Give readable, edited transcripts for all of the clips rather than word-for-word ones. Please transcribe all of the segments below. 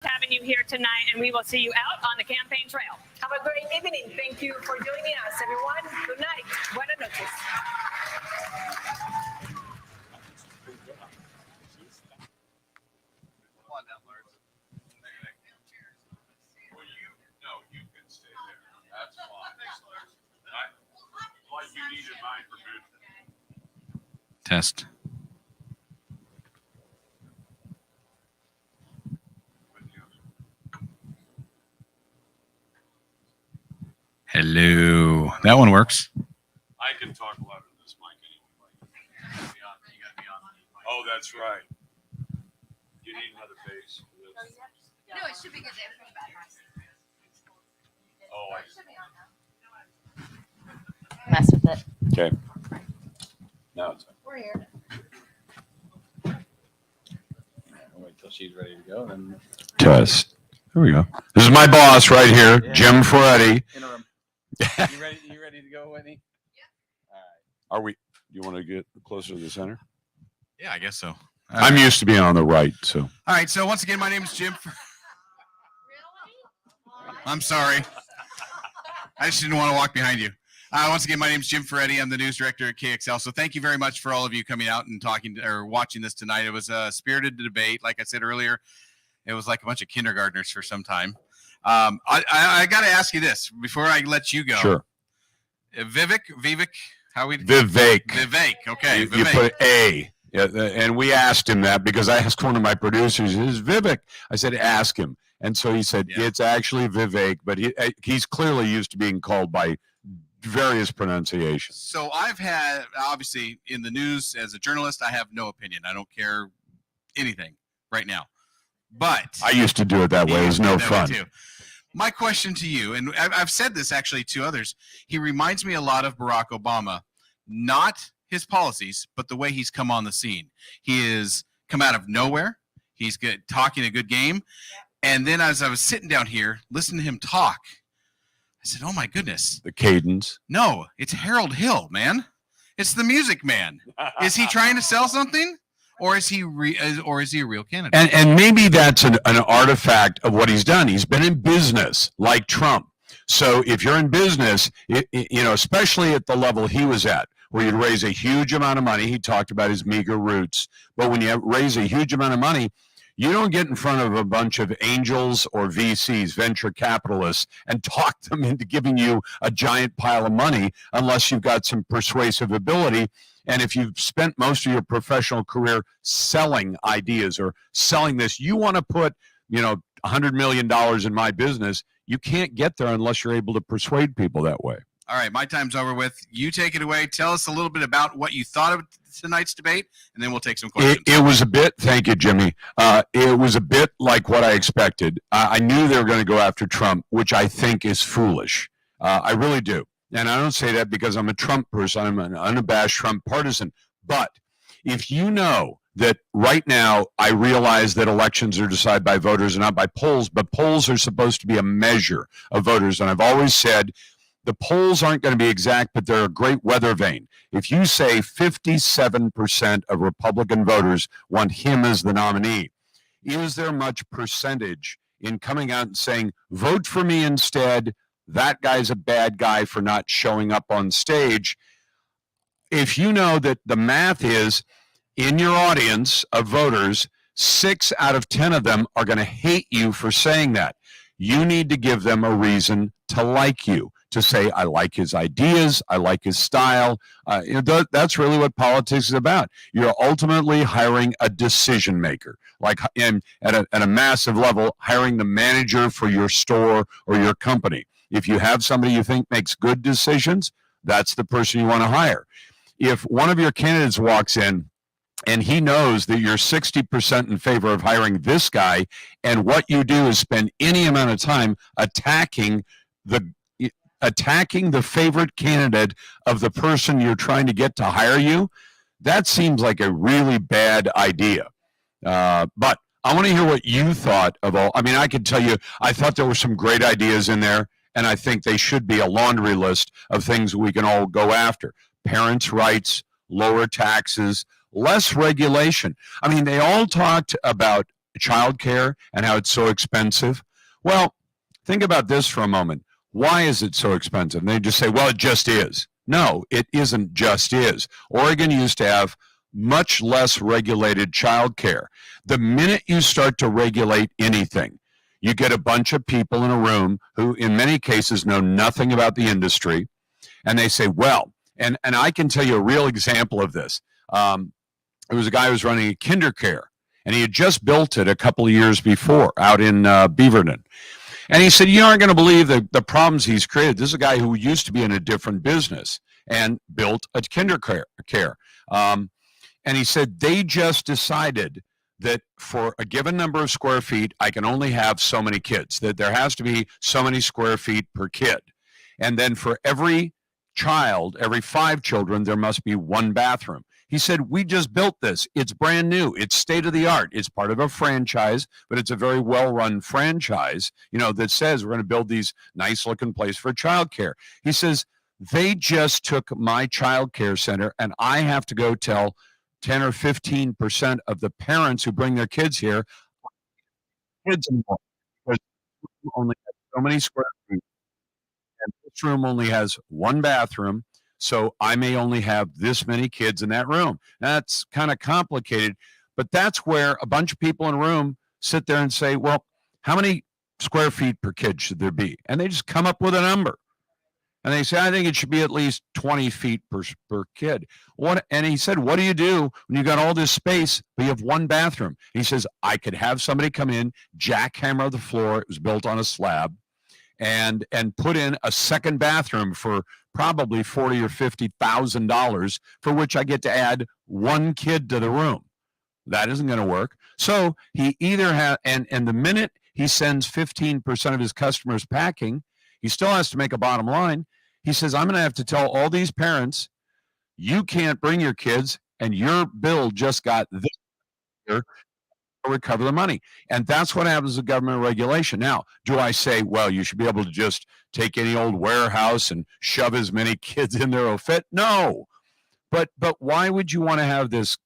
having you here tonight, and we will see you out on the campaign trail. Have a great evening. Thank you for joining us, everyone. Good night. Buenas noches. You can stay there. That's fine. Thanks, Lars. Like you needed mine for food. Test. Hello. That one works. I can talk louder than this mic anyway. You gotta be on. Oh, that's right. You need another bass. No, it should be good. Oh, I Mess with it. Okay. Now it's. We're here. I'll wait till she's ready to go. Then Test. There we go. This is my boss right here, Jim Ferretti. interim. You ready to go, Whitney? Yeah. All right. Are we? You want to get closer to the center? Yeah, I guess so. I'm used to being on the right, so. All right. So once again, my name is Jim. I'm sorry. I just didn't want to walk behind you. Once again, my name is Jim Ferretti. I'm the news director at KXL. So thank you very much for all of you coming out and talking or watching this tonight. It was a spirited debate. Like I said earlier, it was like a bunch of kindergartners for some time. I got to ask you this before I let you go. Sure. Vivek, how we? Vivek. Okay. You Vivek. put A. Yeah, and we asked him that because I asked one of my producers, is Vivek? I said, ask him. And so he said, it's actually Vivek, but he's clearly used to being called by various pronunciations. So I've had, obviously, in the news as a journalist, I have no opinion. I don't care anything right now. But I used to do it that way. It was no fun. Too. My question to you, and I've said this actually to others, he reminds me a lot of Barack Obama, not his policies, but the way he's come on the scene. He has come out of nowhere. He's good, talking a good game. And then as I was sitting down here, listening to him talk, I said, oh my goodness. The cadence. No, it's Harold Hill, man. It's the Music Man. Is he trying to sell something? Or is he a real candidate? And maybe that's an artifact of what he's done. He's been in business like Trump. So if you're in business, especially at the level he was at, where you'd raise a huge amount of money, he talked about his meager roots. But when you raise a huge amount of money, you don't get in front of a bunch of angels or VCs, venture capitalists, and talk them into giving you a giant pile of money unless you've got some persuasive ability. And if you've spent most of your professional career selling ideas or selling this, you want to put, $100 million in my business, you can't get there unless you're able to persuade people that way. All right, my time's over with. You take it away. Tell us a little bit about what you thought of tonight's debate, and then we'll take some questions. It was a bit, thank you, Jimmy. It was a bit like what I expected. I knew they were going to go after Trump, which I think is foolish. I really do. And I don't say that because I'm a Trump person. I'm an unabashed Trump partisan. But if you know that right now I realize that elections are decided by voters and not by polls, but polls are supposed to be a measure of voters. And I've always said the polls aren't going to be exact, but they're a great weather vane. If you say 57% of Republican voters want him as the nominee, is there much percentage in coming out and saying, vote for me instead? That guy's a bad guy for not showing up on stage. If you know that the math is in your audience of voters, 6 out of 10 of them are going to hate you for saying that. You need to give them a reason to like you, to say, I like his ideas, I like his style. That's really what politics is about. You're ultimately hiring a decision maker, and at a massive level, hiring the manager for your store or your company. If you have somebody you think makes good decisions, that's the person you want to hire. If one of your candidates walks in and he knows that you're 60% in favor of hiring this guy, and what you do is spend any amount of time attacking the favorite candidate of the person you're trying to get to hire you, that seems like a really bad idea. But I want to hear what you thought of all. I mean, I could tell you, I thought there were some great ideas in there, and I think they should be a laundry list of things we can all go after. Parents' rights, lower taxes, less regulation. I mean, they all talked about childcare and how it's so expensive. Well, think about this for a moment. Why is it so expensive? And they just say, well, it just is. No, it isn't just is. Oregon used to have much less regulated childcare. The minute you start to regulate anything, you get a bunch of people in a room who, in many cases, know nothing about the industry. And they say, well, and I can tell you a real example of this. There was a guy who was running a kinder care, and he had just built it a couple of years before out in Beaverton. And he said, you aren't going to believe the problems he's created. This is a guy who used to be in a different business and built a kinder care. And he said, they just decided that for a given number of square feet, I can only have so many kids, that there has to be so many square feet per kid. And then for every child, every 5 children, there must be 1 bathroom. He said, we just built this. It's brand new. It's state of the art. It's part of a franchise, but it's a very well-run franchise, that says we're going to build these nice looking places for childcare. He says, they just took my childcare center, and I have to go tell 10 or 15% of the parents who bring their kids here, kids anymore, because only has so many square feet, and this room only has 1 bathroom. So I may only have this many kids in that room. That's kind of complicated, but that's where a bunch of people in a room sit there and say, well, how many square feet per kid should there be? And they just come up with a number. And they say, I think it should be at least 20 feet per kid. And he said, what do you do when you got all this space, but you have 1 bathroom? He says, I could have somebody come in, jackhammer the floor. It was built on a slab. And put in a second bathroom for probably $40,000 or $50,000, for which I get to add 1 kid to the room. That isn't going to work. So he either has, and the minute he sends 15% of his customers packing, he still has to make a bottom line. He says, I'm going to have to tell all these parents, you can't bring your kids, and your bill just got this year. Recover the money. And that's what happens with government regulation. Now, do I say, well, you should be able to just take any old warehouse and shove as many kids in there will fit? No. But why would you want to have this,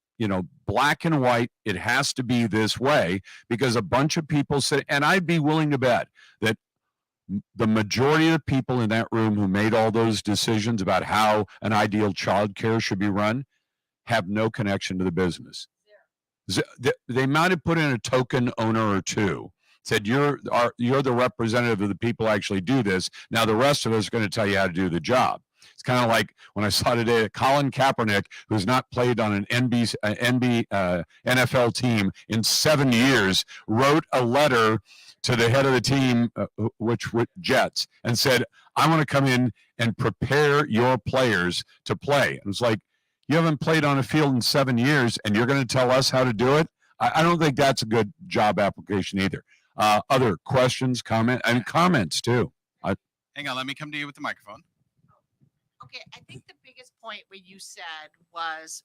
black and white? It has to be this way because a bunch of people say, and I'd be willing to bet that the majority of the people in that room who made all those decisions about how an ideal child care should be run have no connection to the business. They might have put in a token owner or 2, said you're the representative of the people who actually do this. Now the rest of us are going to tell you how to do the job. It's kind of like when I saw today that Colin Kaepernick, who's not played on an NFL team in 7 years, wrote a letter to the head of the team, which Jets, and said, I want to come in and prepare your players to play. And it's like, you haven't played on a field in 7 years, and you're going to tell us how to do it? I don't think that's a good job application either. Other questions, comments too. Hang on, let me come to you with the microphone. Okay, I think the biggest point what you said was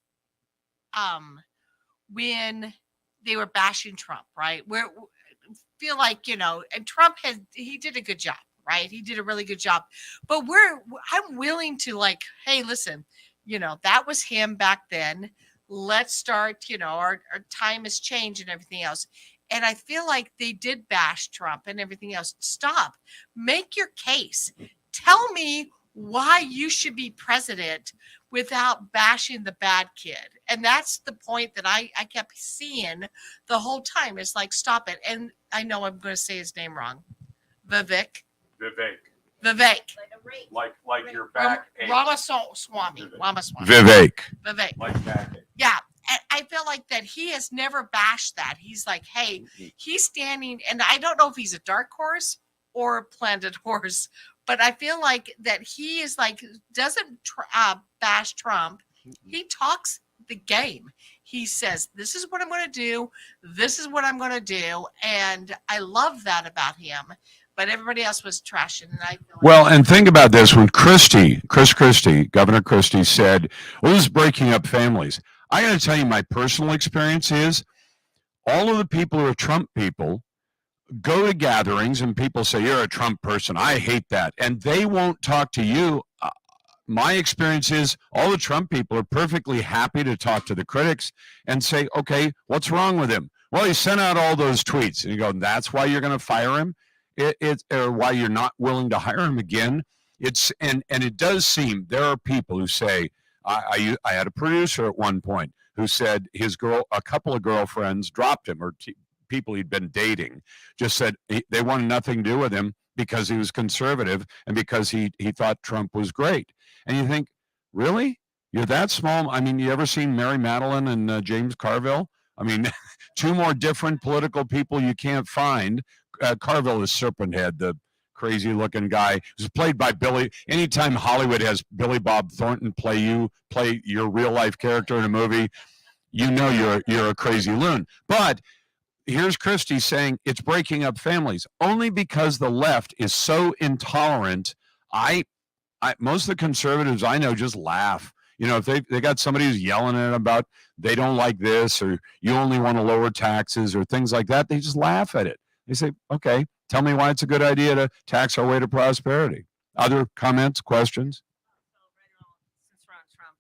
when they were bashing Trump, right? Where feel like, and Trump he did a good job, right? He did a really good job. But I'm willing to hey, listen, that was him back then. Let's start, our time has changed and everything else. And I feel like they did bash Trump and everything else. Stop. Make your case. Tell me why you should be president without bashing the bad kid. And that's the point that I kept seeing the whole time. It's like, stop it. And I know I'm going to say his name wrong. Vivek. Like your back. Ramaswamy. Vivek. Like back. Yeah. And I feel like that he has never bashed that. He's like, hey, he's standing, and I don't know if he's a dark horse or a planted horse, but I feel like that he is doesn't bash Trump. He talks the game. He says, this is what I'm going to do. This is what I'm going to do. And I love that about him. But everybody else was trashing. And I feel like and think about this. When Governor Christie said, well, this is breaking up families. I got to tell you, my personal experience is all of the people who are Trump people go to gatherings and people say, you're a Trump person. I hate that. And they won't talk to you. My experience is all the Trump people are perfectly happy to talk to the critics and say, okay, what's wrong with him? Well, he sent out all those tweets, and you go, "That's why you're going to fire him." Or why you're not willing to hire him again. And it does seem there are people who say, I had a producer at one point who said a couple of girlfriends dropped him, or people he'd been dating just said they wanted nothing to do with him because he was conservative and because he thought Trump was great. And you think, really? You're that small? I mean, you ever seen Mary Madeline and James Carville? I mean, two more different political people you can't find. Carville is Serpent Head, the crazy looking guy who's played by Billy. Anytime Hollywood has Billy Bob Thornton play your real life character in a movie, you know you're a crazy loon. But here's Christie saying it's breaking up families only because the left is so intolerant. Most of the conservatives I know just laugh. If they got somebody who's yelling at them about they don't like this, or you only want to lower taxes, or things like that, they just laugh at it. They say, okay, tell me why it's a good idea to tax our way to prosperity. Other comments, questions? Since we're on Trump,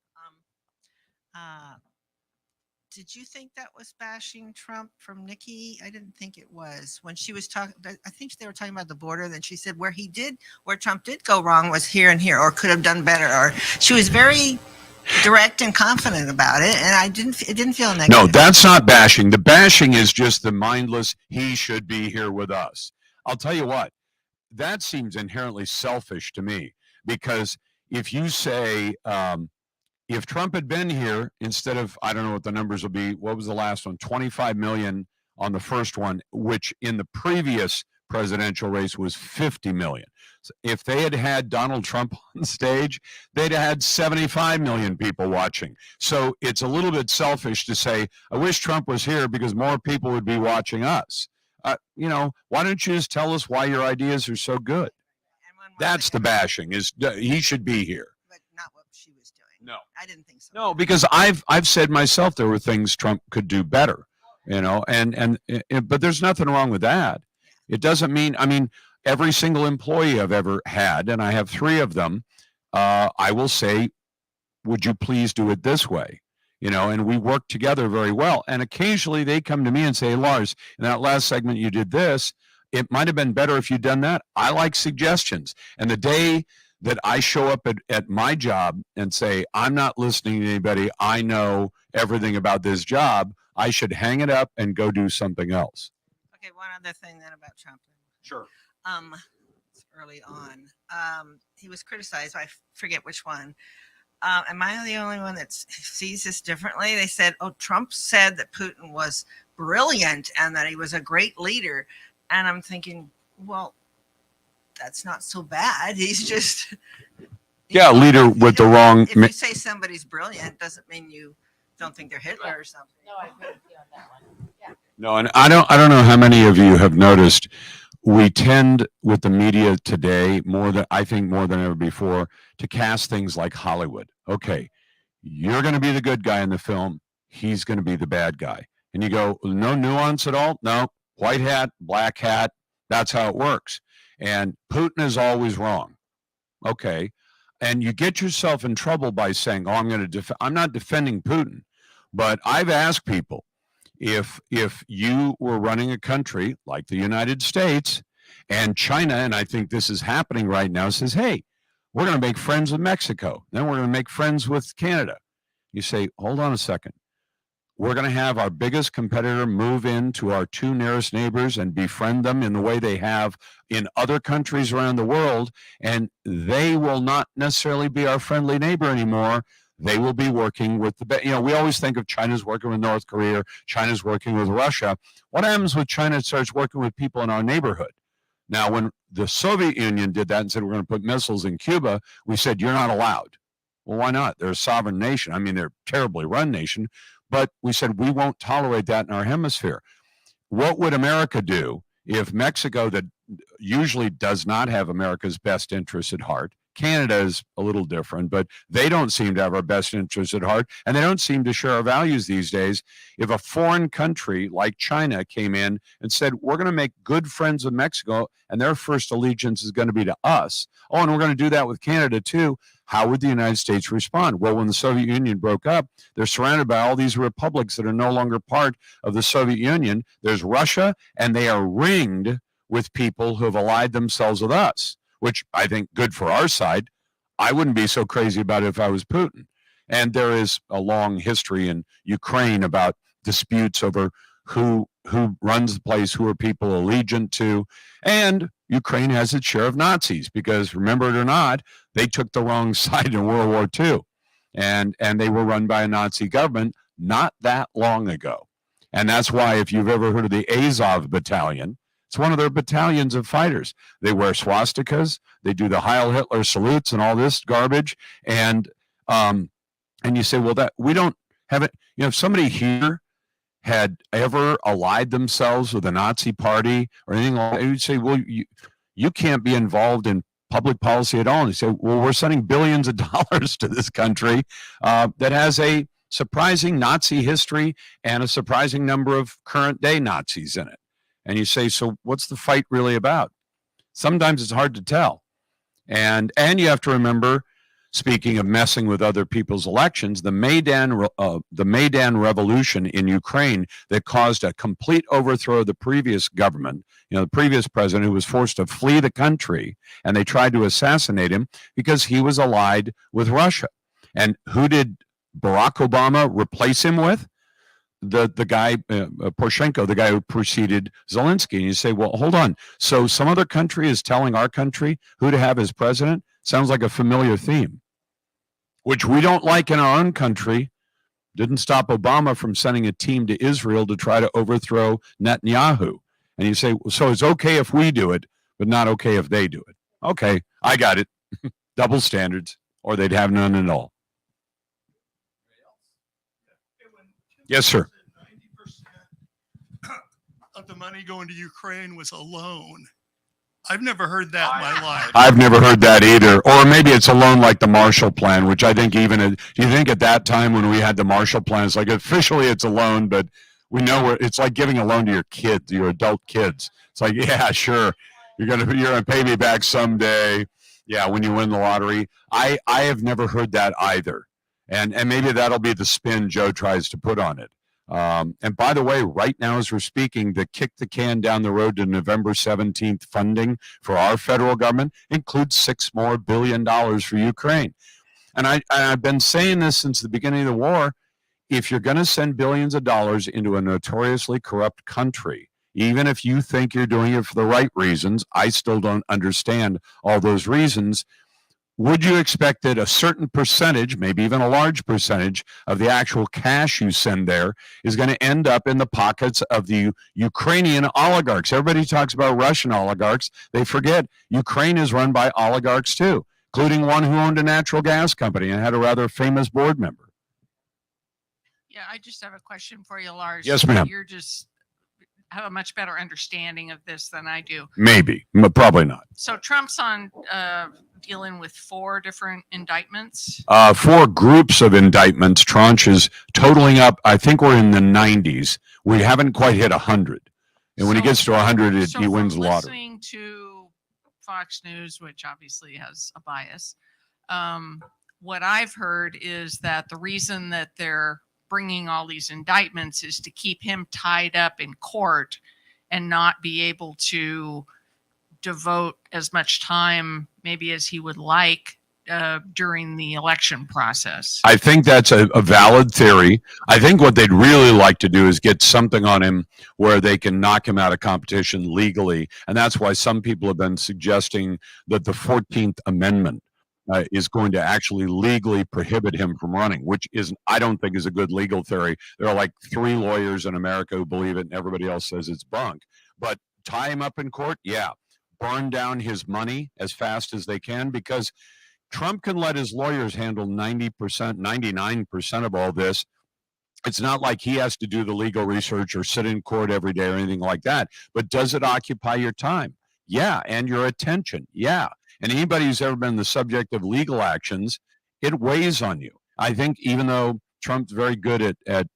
did you think that was bashing Trump from Nikki? I didn't think it was. When she was talking, I think they were talking about the border. Then she said where Trump did go wrong was here and here, or could have done better. Or she was very direct and confident about it, and it didn't feel negative. No, that's not bashing. The bashing is just the mindless, he should be here with us. I'll tell you what, that seems inherently selfish to me, because if you say, if Trump had been here, instead of, I don't know what the numbers will be, what was the last one? 25 million on the first one, which in the previous presidential race was 50 million. So if they had had Donald Trump on stage, they'd have had 75 million people watching. So it's a little bit selfish to say, I wish Trump was here because more people would be watching us. Why don't you just tell us why your ideas are so good? That's the bashing, is he should be here. But not what she was doing. No. I didn't think so. No, because I've said myself there were things Trump could do better, but there's nothing wrong with that. It doesn't mean, every single employee I've ever had, and I have 3 of them, I will say, would you please do it this way? And we work together very well. And occasionally they come to me and say, Lars, in that last segment you did this, it might have been better if you'd done that. I like suggestions. And the day that I show up at my job and say, I'm not listening to anybody, I know everything about this job, I should hang it up and go do something else. Okay, one other thing then about Trump. Sure. It's early on. He was criticized. I forget which one. Am I the only one that sees this differently? They said, Trump said that Putin was brilliant and that he was a great leader. And I'm thinking, well, that's not so bad. He's just... Yeah, leader with the wrong... If you say somebody's brilliant, doesn't mean you don't think they're Hitler or something. No, I agree with you on that one. Yeah. No, and I don't know how many of you have noticed, we tend with the media today more than ever before to cast things like Hollywood. Okay, you're going to be the good guy in the film, he's going to be the bad guy. And you go, no nuance at all? No, white hat, black hat, that's how it works. And Putin is always wrong. Okay, and you get yourself in trouble by saying, I'm not defending Putin, but I've asked people, if you were running a country like the United States and China, and I think this is happening right now, says, hey, we're going to make friends with Mexico. Then we're going to make friends with Canada. You say, hold on a second. We're going to have our biggest competitor move into our 2 nearest neighbors and befriend them in the way they have in other countries around the world. And they will not necessarily be our friendly neighbor anymore. They will be working with we always think of China's working with North Korea, China's working with Russia. What happens when China starts working with people in our neighborhood? Now, when the Soviet Union did that and said, we're going to put missiles in Cuba, we said, you're not allowed. Well, why not? They're a sovereign nation. They're a terribly run nation, but we said, we won't tolerate that in our hemisphere. What would America do if Mexico, that usually does not have America's best interests at heart, Canada is a little different, but they don't seem to have our best interests at heart, and they don't seem to share our values these days. If a foreign country like China came in and said, we're going to make good friends with Mexico, and their first allegiance is going to be to us, oh, and we're going to do that with Canada too, how would the United States respond? Well, when the Soviet Union broke up, they're surrounded by all these republics that are no longer part of the Soviet Union. There's Russia, and they are ringed with people who have allied themselves with us, which I think good for our side. I wouldn't be so crazy about it if I was Putin. And there is a long history in Ukraine about disputes over who runs the place, who are people allegiant to, and Ukraine has its share of Nazis because, remember it or not, they took the wrong side in World War II, and they were run by a Nazi government not that long ago. And that's why, if you've ever heard of the Azov Battalion, it's one of their battalions of fighters. They wear swastikas, they do the Heil Hitler salutes and all this garbage, and you say, well, that we don't have it. You know, if somebody here had ever allied themselves with the Nazi party or anything like that, you'd say, well, you can't be involved in public policy at all. And you say, well, we're sending billions of dollars to this country that has a surprising Nazi history and a surprising number of current day Nazis in it. And you say, so what's the fight really about? Sometimes it's hard to tell. And you have to remember, speaking of messing with other people's elections, the Maidan revolution in Ukraine that caused a complete overthrow of the previous government, the previous president, who was forced to flee the country, and they tried to assassinate him because he was allied with Russia. And who did Barack Obama replace him with? The guy, Poroshenko, the guy who preceded Zelensky. And you say, well, hold on. So some other country is telling our country who to have as president? Sounds like a familiar theme, which we don't like in our own country. Didn't stop Obama from sending a team to Israel to try to overthrow Netanyahu. And you say, so it's okay if we do it, but not okay if they do it. Okay, I got it. Double standards, or they'd have none at all. Yes, sir. 90% of the money going to Ukraine was a loan. I've never heard that in my life. I've never heard that either. Or maybe it's a loan like the Marshall Plan, which I think do you think at that time when we had the Marshall Plan, it's like officially it's a loan, but we know it's like giving a loan to your kids, your adult kids. It's like, yeah, sure. You're gonna pay me back someday. Yeah, when you win the lottery. I have never heard that either. And maybe that'll be the spin Joe tries to put on it. And by the way, right now as we're speaking, the kick the can down the road to November 17th funding for our federal government includes $6 billion more for Ukraine. And I've been saying this since the beginning of the war. If you're going to send billions of dollars into a notoriously corrupt country, even if you think you're doing it for the right reasons, I still don't understand all those reasons. Would you expect that a certain percentage, maybe even a large percentage, of the actual cash you send there is going to end up in the pockets of the Ukrainian oligarchs? Everybody talks about Russian oligarchs. They forget Ukraine is run by oligarchs too, including one who owned a natural gas company and had a rather famous board member. Yeah, I just have a question for you, Lars. Yes, ma'am. You're just have a much better understanding of this than I do. Maybe, but probably not. So Trump's on dealing with 4 different indictments. 4 groups of indictments, tranches totaling up. I think we're in the 90s. We haven't quite hit 100. And when he gets to 100, he wins the lottery. Listening to Fox News, which obviously has a bias, what I've heard is that the reason that they're bringing all these indictments is to keep him tied up in court and not be able to devote as much time maybe as he would like during the election process. I think that's a valid theory. I think what they'd really like to do is get something on him where they can knock him out of competition legally. And that's why some people have been suggesting that the 14th Amendment is going to actually legally prohibit him from running, which I don't think is a good legal theory. There are like 3 lawyers in America who believe it, and everybody else says it's bunk. But tie him up in court, yeah. Burn down his money as fast as they can, because Trump can let his lawyers handle 90%, 99% of all this. It's not like he has to do the legal research or sit in court every day or anything like that. But does it occupy your time? Yeah. And your attention? Yeah. And anybody who's ever been the subject of legal actions, it weighs on you. I think even though Trump's very good at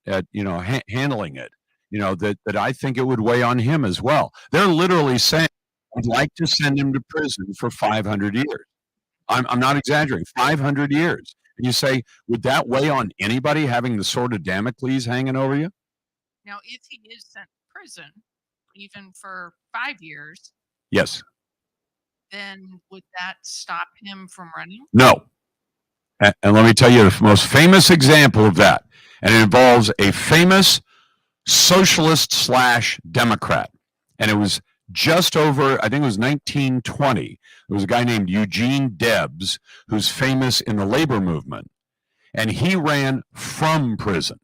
handling it, that I think it would weigh on him as well. They're literally saying, I'd like to send him to prison for 500 years. I'm not exaggerating, 500 years. And you say, would that weigh on anybody having the sword of Damocles hanging over you? Now, if he is sent to prison, even for 5 years, Yes. then would that stop him from running? No. And let me tell you the most famous example of that. And it involves a famous socialist / Democrat. And it was just over, I think it was 1920. There was a guy named Eugene Debs who's famous in the labor movement. And he ran from prison.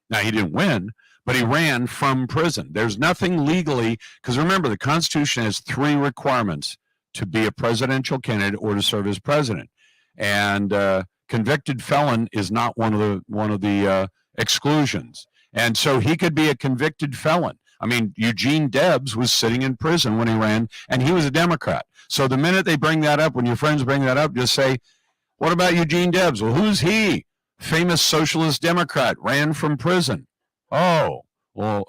Now, he didn't win, but he ran from prison. There's nothing legally, because remember, the Constitution has 3 requirements to be a presidential candidate or to serve as president. And convicted felon is not one of the exclusions. And so he could be a convicted felon. I mean, Eugene Debs was sitting in prison when he ran, and he was a Democrat. So the minute they bring that up, when your friends bring that up, just say, what about Eugene Debs? Well, who's he? Famous socialist Democrat, ran from prison. Oh, well,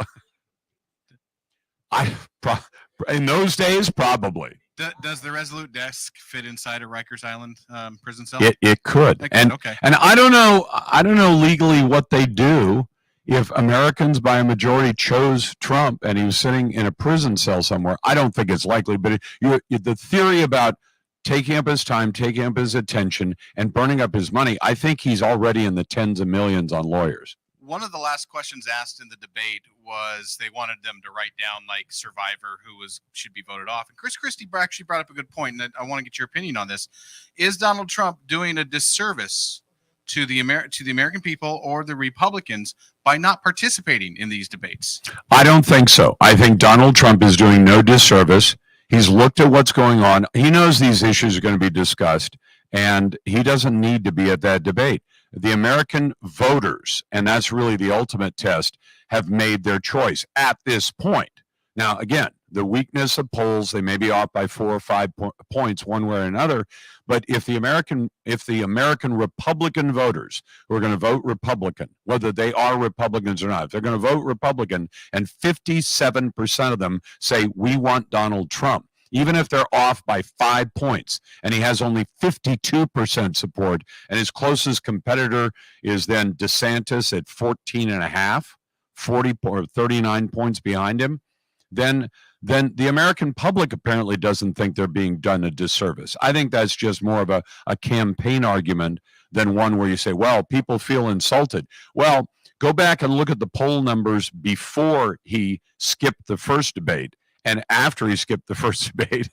in those days, probably. Does the Resolute desk fit inside a Rikers Island prison cell? It could. And I don't know legally what they do if Americans by a majority chose Trump and he was sitting in a prison cell somewhere. I don't think it's likely, but the theory about taking up his time, taking up his attention, and burning up his money, I think he's already in the tens of millions on lawyers. One of the last questions asked in the debate was they wanted them to write down like Survivor, who should be voted off. And Chris Christie actually brought up a good point, and I want to get your opinion on this. Is Donald Trump doing a disservice to the American people or the Republicans by not participating in these debates? I don't think so. I think Donald Trump is doing no disservice. He's looked at what's going on. He knows these issues are going to be discussed, and he doesn't need to be at that debate. The American voters, and that's really the ultimate test, have made their choice at this point. Now, again, the weakness of polls, they may be off by 4 or 5 points one way or another, but if the American Republican voters who are going to vote Republican, whether they are Republicans or not, if they're going to vote Republican, and 57% of them say we want Donald Trump, even if they're off by 5 points, and he has only 52% support, and his closest competitor is then DeSantis at 14.5, 40 or 39 points behind him, then the American public apparently doesn't think they're being done a disservice. I think that's just more of a campaign argument than one where you say, well, people feel insulted. Well, go back and look at the poll numbers before he skipped the first debate and after he skipped the first debate.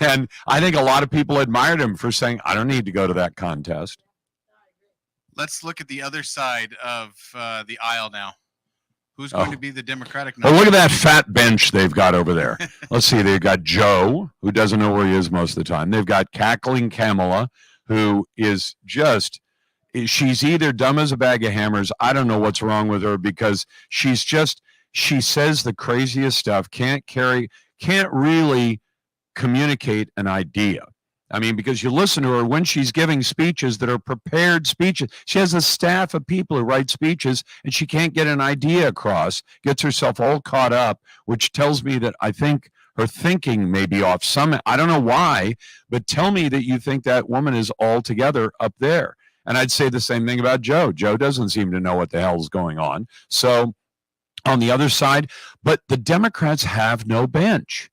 And I think a lot of people admired him for saying, I don't need to go to that contest. Let's look at the other side of the aisle now. Who's going to be the Democratic nominee? Well, look at that fat bench they've got over there. Let's see. They've got Joe, who doesn't know where he is most of the time. They've got cackling Kamala, who is just, she's either dumb as a bag of hammers. I don't know what's wrong with her because she says the craziest stuff, can't really communicate an idea. I mean, because you listen to her when she's giving speeches that are prepared speeches. She has a staff of people who write speeches, and she can't get an idea across, gets herself all caught up, which tells me that I think her thinking may be off some. I don't know why, but tell me that you think that woman is altogether up there. And I'd say the same thing about Joe. Joe doesn't seem to know what the hell's going on. So on the other side, but the Democrats have no bench.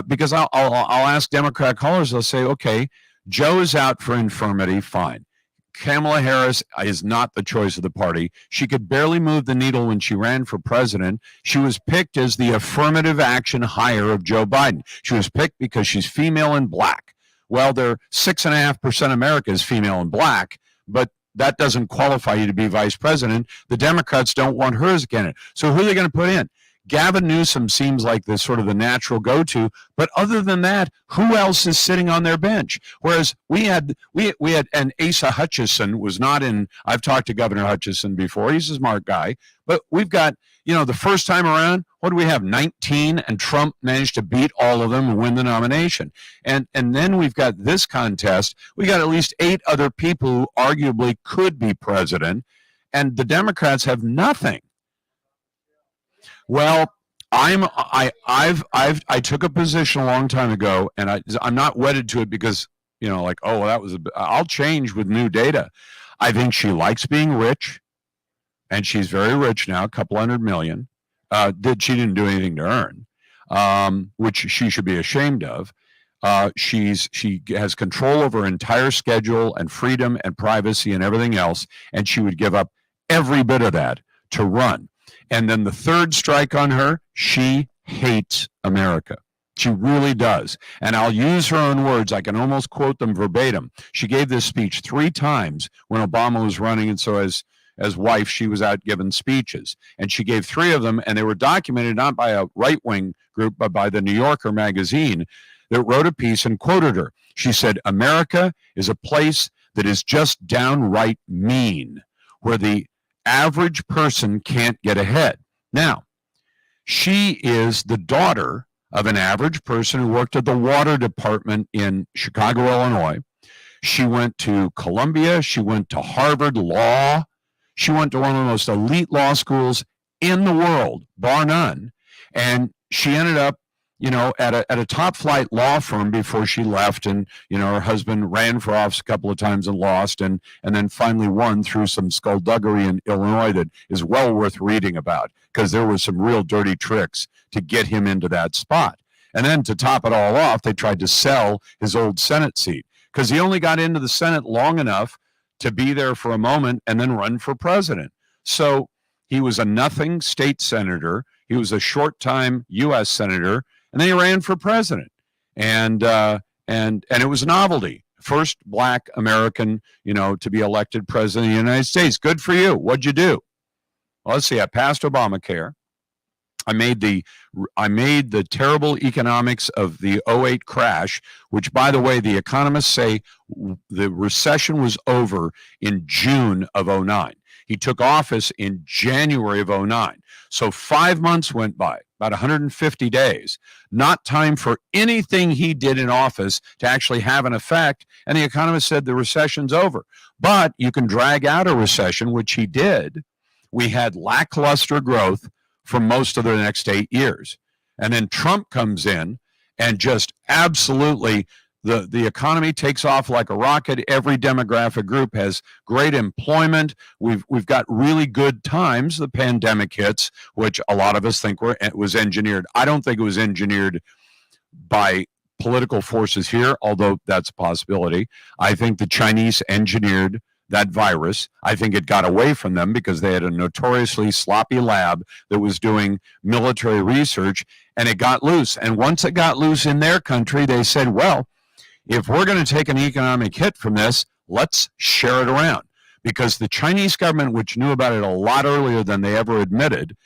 Because I'll ask Democrat callers, I'll say, okay, Joe is out for infirmity, fine. Kamala Harris is not the choice of the party. She could barely move the needle when she ran for president. She was picked as the affirmative action hire of Joe Biden. She was picked because she's female and black. Well, 6.5% America is female and black, but that doesn't qualify you to be vice president. The Democrats don't want her as a candidate. So who are they going to put in? Gavin Newsom seems like the sort of the natural go-to, but other than that, who else is sitting on their bench? Whereas we had, and Asa Hutchinson was not in. I've talked to Governor Hutchinson before; he's a smart guy. But we've got, the first time around, What do we have? 19, and Trump managed to beat all of them and win the nomination. And then we've got this contest. We got at least 8 other people who arguably could be president, and the Democrats have nothing. Well, I took a position a long time ago, and I'm not wedded to it because, like, oh, that was I'll change with new data. I think she likes being rich, and she's very rich now, a couple $100 million. She didn't do anything to earn, which she should be ashamed of. She has control over her entire schedule and freedom and privacy and everything else, and she would give up every bit of that to run. And then the third strike on her, she hates America. She really does. And I'll use her own words. I can almost quote them verbatim. She gave this speech 3 times when Obama was running, and so as wife, she was out giving speeches. And she gave 3 of them, and they were documented not by a right-wing group, but by the New Yorker magazine that wrote a piece and quoted her. She said, America is a place that is just downright mean, where the average person can't get ahead. Now, she is the daughter of an average person who worked at the water department in Chicago, Illinois. She went to Columbia. She went to Harvard Law. She went to one of the most elite law schools in the world, bar none. And she ended up, at a top flight law firm before she left. And, her husband ran for office a couple of times and lost, and then finally won through some skullduggery in Illinois that is well worth reading about, because there were some real dirty tricks to get him into that spot. And then to top it all off, they tried to sell his old Senate seat, because he only got into the Senate long enough to be there for a moment and then run for president. So he was a nothing state senator. He was a short-time U.S. senator, and then he ran for president. And it was a novelty. First Black American, to be elected president of the United States. Good for you. What'd you do? Well, let's see. I passed Obamacare. I made the terrible economics of the 2008 crash, which, by the way, the economists say the recession was over in June of 2009. He took office in January of 2009. So 5 months went by, about 150 days, not time for anything he did in office to actually have an effect. And the economists said the recession's over. But you can drag out a recession, which he did. We had lackluster growth for most of the next 8 years. And then Trump comes in and just absolutely, the economy takes off like a rocket. Every demographic group has great employment. We've got really good times. The pandemic hits, which a lot of us think was engineered. I don't think it was engineered by political forces here, although that's a possibility. I think the Chinese engineered that virus. I think it got away from them because they had a notoriously sloppy lab that was doing military research, and it got loose. And once it got loose in their country, they said, well, if we're going to take an economic hit from this, let's share it around. Because the Chinese government, which knew about it a lot earlier than they ever admitted,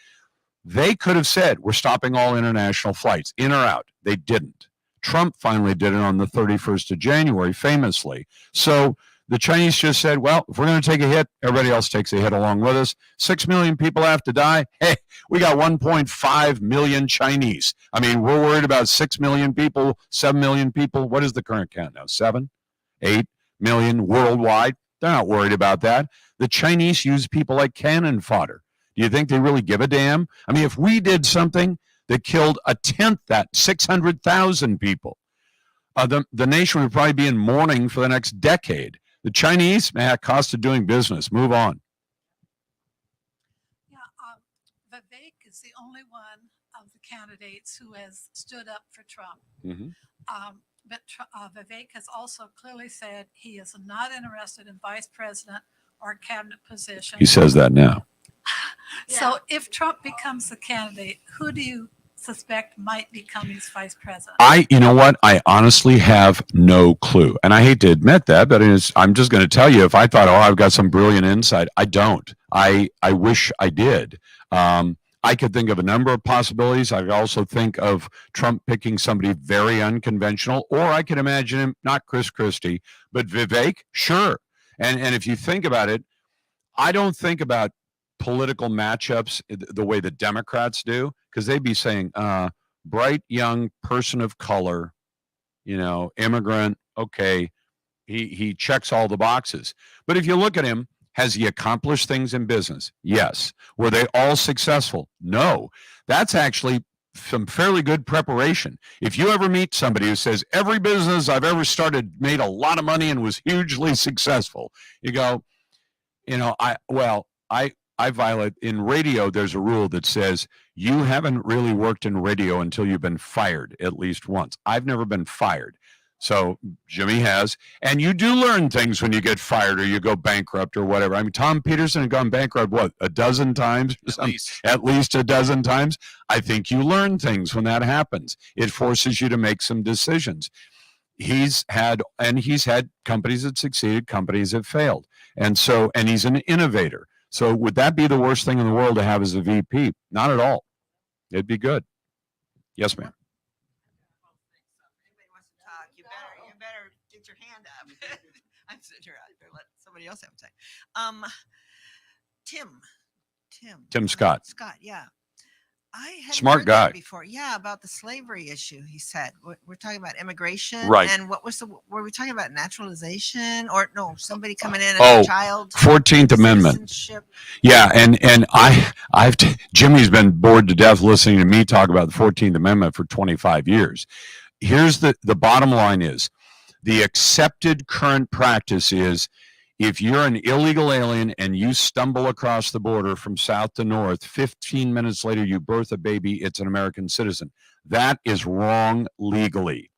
they could have said, we're stopping all international flights, in or out. They didn't. Trump finally did it on the 31st of January, famously. So the Chinese just said, well, if we're going to take a hit, everybody else takes a hit along with us. 6 million people have to die. Hey, we got 1.5 million Chinese. I mean, we're worried about 6 million people, 7 million people. What is the current count now? 7, 8 million worldwide? They're not worried about that. The Chinese use people like cannon fodder. Do you think they really give a damn? I mean, if we did something that killed a tenth that, 600,000 people, the nation would probably be in mourning for the next decade. The Chinese, cost of doing business. Move on. Yeah, Vivek is the only one of the candidates who has stood up for Trump. Mm-hmm. But Vivek has also clearly said he is not interested in vice president or cabinet position. He says that now. So if Trump becomes the candidate, who do you suspect might become his vice president? You know what? I honestly have no clue. And I hate to admit that, but I'm just going to tell you, if I thought, I've got some brilliant insight, I don't. I wish I did. I could think of a number of possibilities. I could also think of Trump picking somebody very unconventional, or I could imagine him, not Chris Christie, but Vivek, sure. And if you think about it, I don't think about political matchups the way the Democrats do, because they'd be saying, bright young person of color, immigrant, okay, he checks all the boxes. But if you look at him, has he accomplished things in business? Yes. Were they all successful? No. That's actually some fairly good preparation. If you ever meet somebody who says, every business I've ever started made a lot of money and was hugely successful, you go, I violate in radio. There's a rule that says you haven't really worked in radio until you've been fired at least once. I've never been fired. So Jimmy has, and you do learn things when you get fired or you go bankrupt or whatever. I mean, Tom Peterson had gone bankrupt, what, a dozen times? At least a dozen times. I think you learn things when that happens. It forces you to make some decisions. He's had companies that succeeded, companies that failed. And he's an innovator. So would that be the worst thing in the world to have as a VP? Not at all. It'd be good. Yes, ma'am. You better get your hand up. I'm sitting here. I better let somebody else have time. Tim Scott. Scott, yeah. I had Smart guy. Before. Yeah, about the slavery issue. He said we're talking about immigration, right? And were we talking about naturalization or no? Somebody coming in as a child. 14th Amendment. Yeah, and Jimmy's been bored to death listening to me talk about the 14th Amendment for 25 years. Here's the bottom line is the accepted current practice is if you're an illegal alien and you stumble across the border from south to north, 15 minutes later you birth a baby, it's an American citizen. That is wrong legally.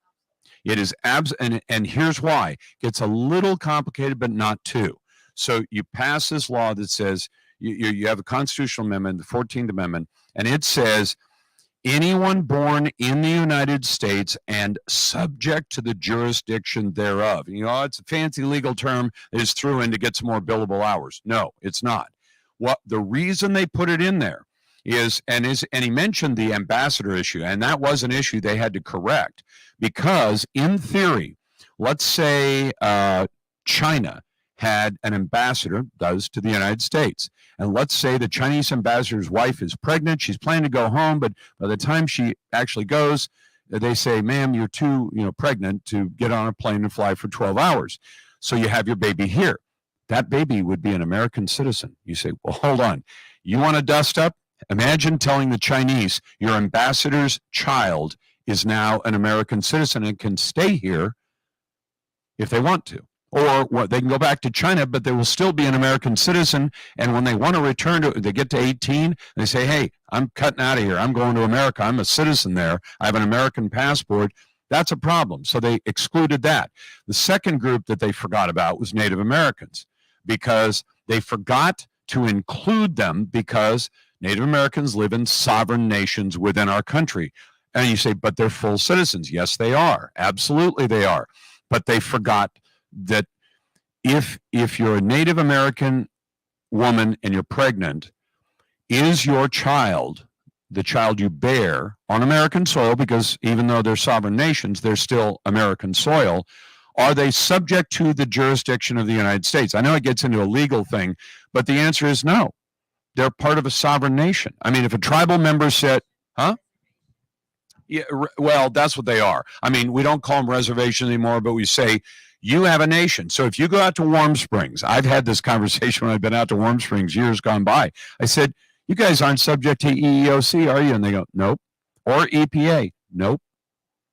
It is and here's why. It's a little complicated, but not too. So you pass this law that says you have a constitutional amendment, the 14th Amendment, and it says anyone born in the United States and subject to the jurisdiction thereof. It's a fancy legal term that is threw in to get some more billable hours. No, it's not. The reason they put it in there is he mentioned the ambassador issue, and that was an issue they had to correct because in theory, let's say China had an ambassador, to the United States. And let's say the Chinese ambassador's wife is pregnant. She's planning to go home, but by the time she actually goes, they say, ma'am, you're too pregnant to get on a plane and fly for 12 hours. So you have your baby here. That baby would be an American citizen. You say, well, hold on. You want to dust up? Imagine telling the Chinese your ambassador's child is now an American citizen and can stay here if they want to. Or they can go back to China, but they will still be an American citizen. And when they want to return they get to 18, they say, hey, I'm cutting out of here. I'm going to America. I'm a citizen there. I have an American passport. That's a problem. So they excluded that. The second group that they forgot about was Native Americans because they forgot to include them because Native Americans live in sovereign nations within our country. And you say, but they're full citizens. Yes, they are. Absolutely, they are. But they forgot that if you're a Native American woman and you're pregnant, is your child, the child you bear on American soil, because even though they're sovereign nations, they're still American soil, are they subject to the jurisdiction of the United States? I know it gets into a legal thing, but the answer is no. They're part of a sovereign nation. I mean, if a tribal member said, yeah, well, that's what they are. I mean, we don't call them reservations anymore, but we say, you have a nation. So if you go out to Warm Springs, I've had this conversation when I've been out to Warm Springs years gone by. I said, you guys aren't subject to EEOC, are you? And they go, nope. Or EPA, nope.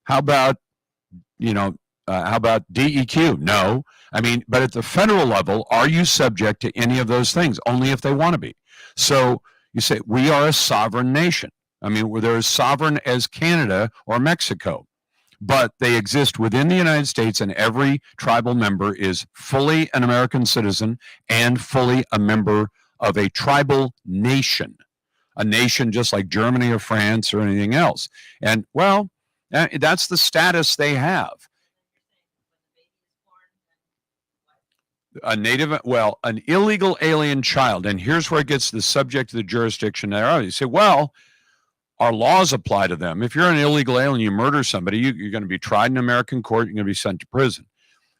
How about DEQ? No. I mean, but at the federal level, are you subject to any of those things? Only if they want to be. So you say, we are a sovereign nation. I mean, they're as sovereign as Canada or Mexico. But they exist within the United States, and every tribal member is fully an American citizen and fully a member of a tribal nation, a nation just like Germany or France or anything else. And, well, that's the status they have. An illegal alien child, and here's where it gets the subject of the jurisdiction there. You say, well, our laws apply to them. If you're an illegal alien, you murder somebody, you're going to be tried in American court, you're going to be sent to prison.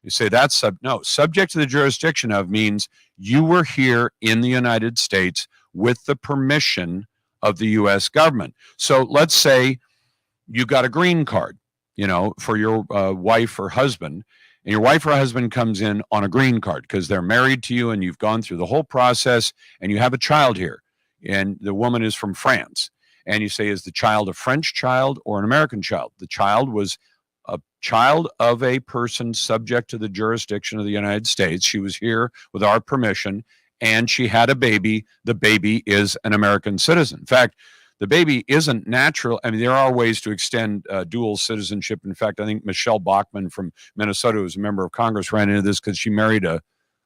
You say that's subject to the jurisdiction of means you were here in the United States with the permission of the U.S. government. So let's say you got a green card, for your wife or husband, and your wife or husband comes in on a green card because they're married to you and you've gone through the whole process and you have a child here, and the woman is from France. And you say, is the child a French child or an American child? The child was a child of a person subject to the jurisdiction of the United States. She was here with our permission, and she had a baby. The baby is an American citizen. In fact, the baby isn't natural. I mean, there are ways to extend dual citizenship. In fact, I think Michelle Bachmann from Minnesota, who's a member of Congress, ran into this because she married a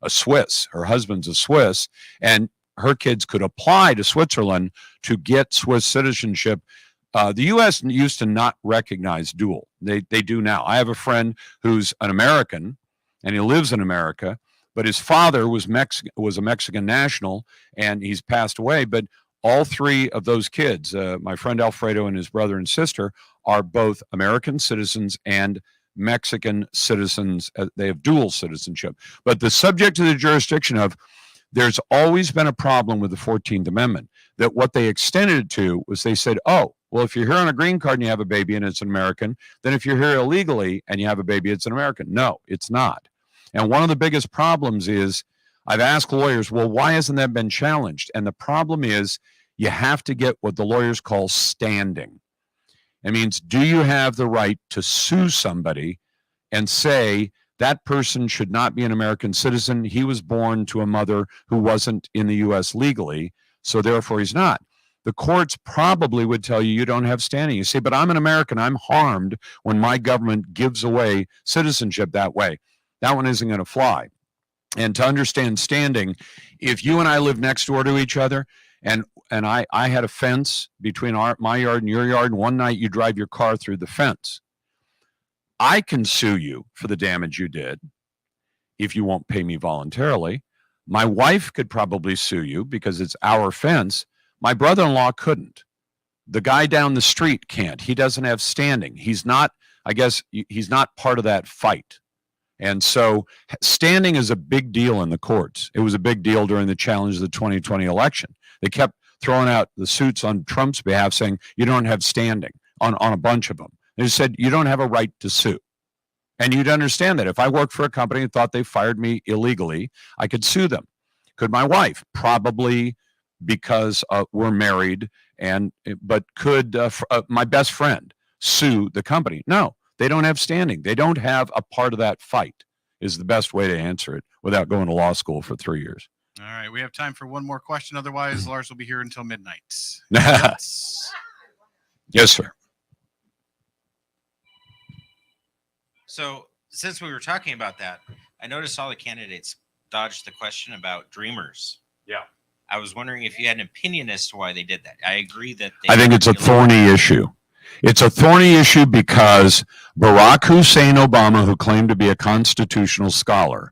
Swiss. Her husband's a Swiss, and her kids could apply to Switzerland to get Swiss citizenship. The U.S. used to not recognize dual. They do now. I have a friend who's an American, and he lives in America, but his father was a Mexican national, and he's passed away. But all three of those kids, my friend Alfredo and his brother and sister, are both American citizens and Mexican citizens. They have dual citizenship. But the subject of the jurisdiction of, there's always been a problem with the 14th Amendment, that what they extended it to was they said, oh, well, if you're here on a green card and you have a baby and it's an American, then if you're here illegally and you have a baby, it's an American. No, it's not. And one of the biggest problems is, I've asked lawyers, well, why hasn't that been challenged? And the problem is, you have to get what the lawyers call standing. It means, do you have the right to sue somebody and say, that person should not be an American citizen. He was born to a mother who wasn't in the U.S. legally, so therefore he's not. The courts probably would tell you don't have standing. You say, but I'm an American. I'm harmed when my government gives away citizenship that way. That one isn't going to fly. And to understand standing, if you and I live next door to each other, and I had a fence between my yard and your yard, and one night you drive your car through the fence, I can sue you for the damage you did if you won't pay me voluntarily. My wife could probably sue you because it's our fence. My brother-in-law couldn't. The guy down the street can't. He doesn't have standing. He's not, I guess, he's not part of that fight. And so standing is a big deal in the courts. It was a big deal during the challenge of the 2020 election. They kept throwing out the suits on Trump's behalf saying, you don't have standing on a bunch of them. They said, you don't have a right to sue. And you'd understand that if I worked for a company and thought they fired me illegally, I could sue them. Could my wife? Probably, because we're married. But could my best friend sue the company? No, they don't have standing. They don't have a part of that fight, is the best way to answer it without going to law school for 3 years. All right, we have time for one more question. Otherwise, Lars will be here until midnight. Yes, sir. So, since we were talking about that, I noticed all the candidates dodged the question about dreamers. Yeah. I was wondering if you had an opinion as to why they did that. I agree that I think it's a thorny issue. It's a thorny issue because Barack Hussein Obama, who claimed to be a constitutional scholar,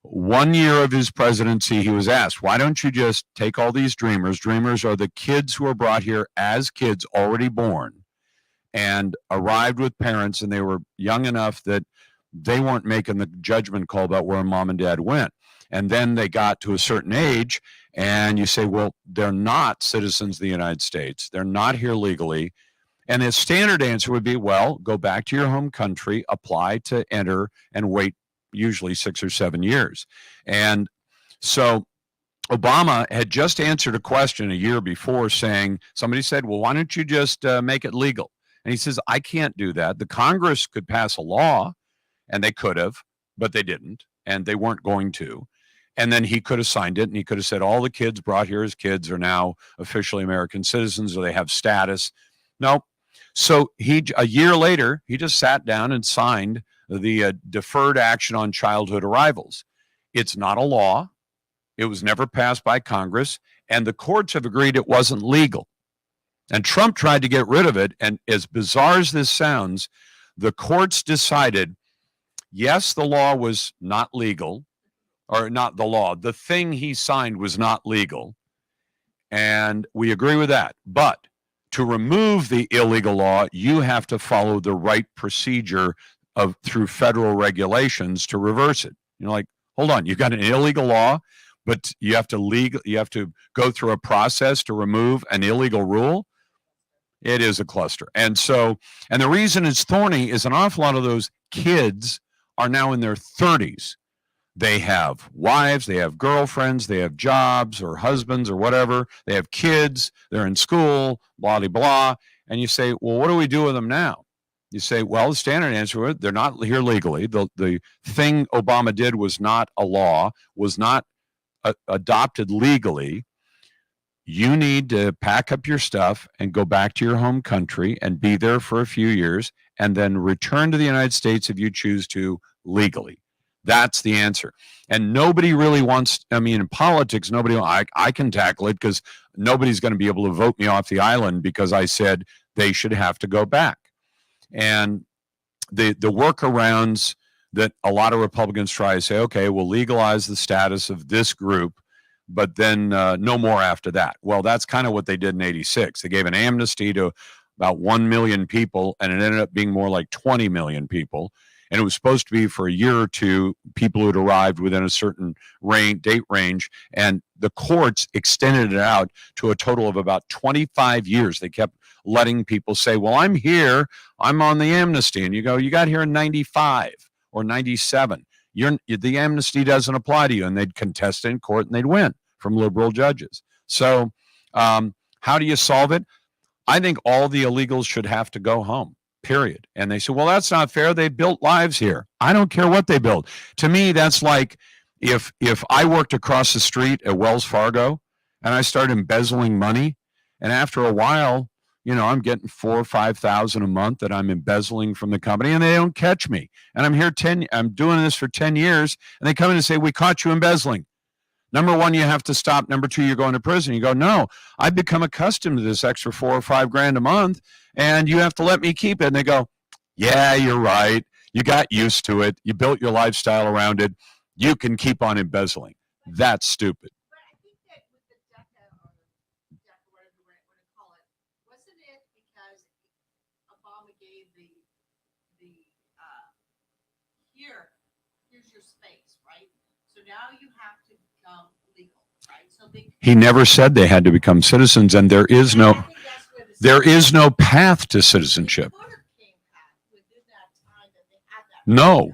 1 year of his presidency, he was asked, why don't you just take all these dreamers? Dreamers are the kids who are brought here as kids already born and arrived with parents, and they were young enough that they weren't making the judgment call about where mom and dad went. And then they got to a certain age, and you say, well, they're not citizens of the United States. They're not here legally. And the standard answer would be, well, go back to your home country, apply to enter, and wait usually 6 or 7 years. And so Obama had just answered a question a year before saying, somebody said, well, why don't you just make it legal? And he says, I can't do that. The Congress could pass a law, and they could have, but they didn't, and they weren't going to. And then he could have signed it, and he could have said, all the kids brought here as kids are now officially American citizens, or they have status. No. So a year later, he just sat down and signed the Deferred Action on Childhood Arrivals. It's not a law. It was never passed by Congress, and the courts have agreed it wasn't legal. And Trump tried to get rid of it, and as bizarre as this sounds, the courts decided, yes, the law was not legal, or not the law. The thing he signed was not legal, and we agree with that. But to remove the illegal law, you have to follow the right procedure through federal regulations to reverse it. You're like, hold on, you got an illegal law? but you have to go through a process to remove an illegal rule. It is a cluster. And the reason it's thorny is an awful lot of those kids are now in their 30s. They have wives, they have girlfriends, they have jobs or husbands or whatever. They have kids, they're in school, blah, blah, blah. And you say, well, what do we do with them now? You say, well, the standard answer, they're not here legally. The thing Obama did was not a law, was not adopted legally. You need to pack up your stuff and go back to your home country and be there for a few years and then return to the United States if you choose to legally. That's the answer. And nobody really wants, I mean, in politics, I can tackle it because nobody's going to be able to vote me off the island because I said they should have to go back. And the workarounds that a lot of Republicans try to say, okay, we'll legalize the status of this group, but then no more after that. Well, that's kind of what they did in 86. They gave an amnesty to about 1 million people, and it ended up being more like 20 million people. And it was supposed to be for a year or two, people who had arrived within a certain date range. And the courts extended it out to a total of about 25 years. They kept letting people say, well, I'm here, I'm on the amnesty. And you go, you got here in 95 or 97. The amnesty doesn't apply to you. And they'd contest it in court and they'd win from liberal judges. So how do you solve it? I think all the illegals should have to go home. Period. And they say, well, that's not fair. They built lives here. I don't care what they built. To me, that's like if I worked across the street at Wells Fargo and I started embezzling money, and after a while, I'm getting $4,000 or $5,000 a month that I'm embezzling from the company, and they don't catch me. And I'm doing this for 10 years, and they come in and say, we caught you embezzling. Number one, you have to stop. Number two, you're going to prison. You go, no, I've become accustomed to this extra $4,000 or $5,000 a month, and you have to let me keep it. And they go, yeah, you're right. You got used to it. You built your lifestyle around it. You can keep on embezzling. That's stupid. But I think that with the DECA or whatever you want to call it, wasn't it because Obama gave here's your space, right? So now you have to become legal, right? So he never said they had to become citizens, and there is no path to citizenship. No.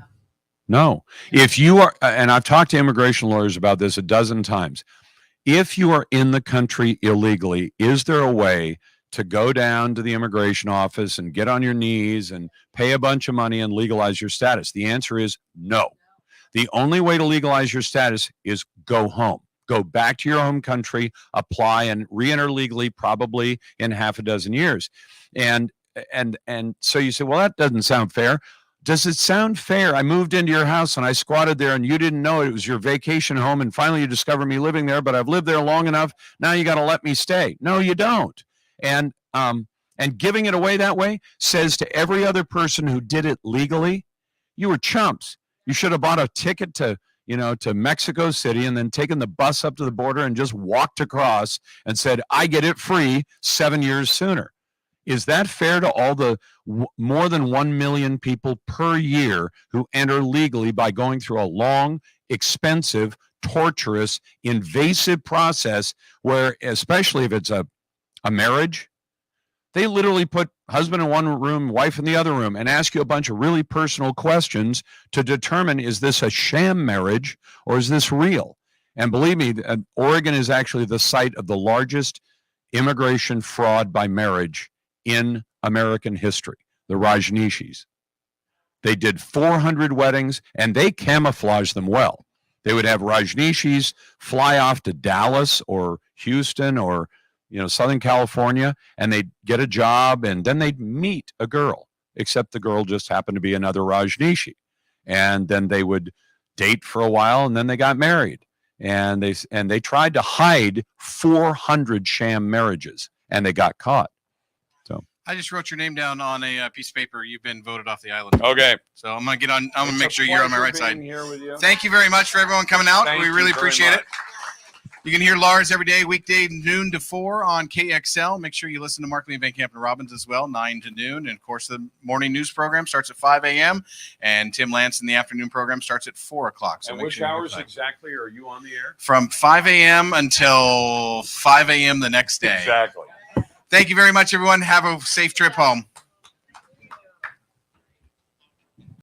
If you are, and I've talked to immigration lawyers about this a dozen times, if you are in the country illegally, is there a way to go down to the immigration office and get on your knees and pay a bunch of money and legalize your status? The answer is no. The only way to legalize your status is go home. Go back to your home country, apply, and re-enter legally probably in half a dozen years. And so you say, well, that doesn't sound fair. Does it sound fair? I moved into your house and I squatted there and you didn't know it was your vacation home, and finally you discover me living there, but I've lived there long enough. Now you got to let me stay. No, you don't. And giving it away that way says to every other person who did it legally, you were chumps. You should have bought a ticket to Mexico City and then taken the bus up to the border and just walked across and said, I get it free 7 years sooner. Is that fair to all the more than 1 million people per year who enter legally by going through a long, expensive, torturous, invasive process where, especially if it's a marriage, they literally put husband in one room, wife in the other room, and ask you a bunch of really personal questions to determine, is this a sham marriage or is this real? And believe me, Oregon is actually the site of the largest immigration fraud by marriage in American history, the Rajneeshis. They did 400 weddings, and they camouflaged them well. They would have Rajneeshis fly off to Dallas or Houston or Southern California, and they'd get a job, and then they'd meet a girl, except the girl just happened to be another Rajneeshi. And then they would date for a while, and then they got married. And they tried to hide 400 sham marriages, and they got caught. So I just wrote your name down on a piece of paper. You've been voted off the island. Okay. So I'm gonna make sure you're on my right side. Thank you very much for everyone coming out. We really appreciate it. You can hear Lars every day, weekday noon to 4 on KXL. Make sure you listen to Mark Lee, Van Camp, and Robbins as well, 9 to noon. And, of course, the morning news program starts at 5 a.m. And Tim Lance in the afternoon program starts at 4 o'clock. So and make which sure you hours get that. exactly are you on the air? From 5 a.m. until 5 a.m. the next day. Exactly. Thank you very much, everyone. Have a safe trip home.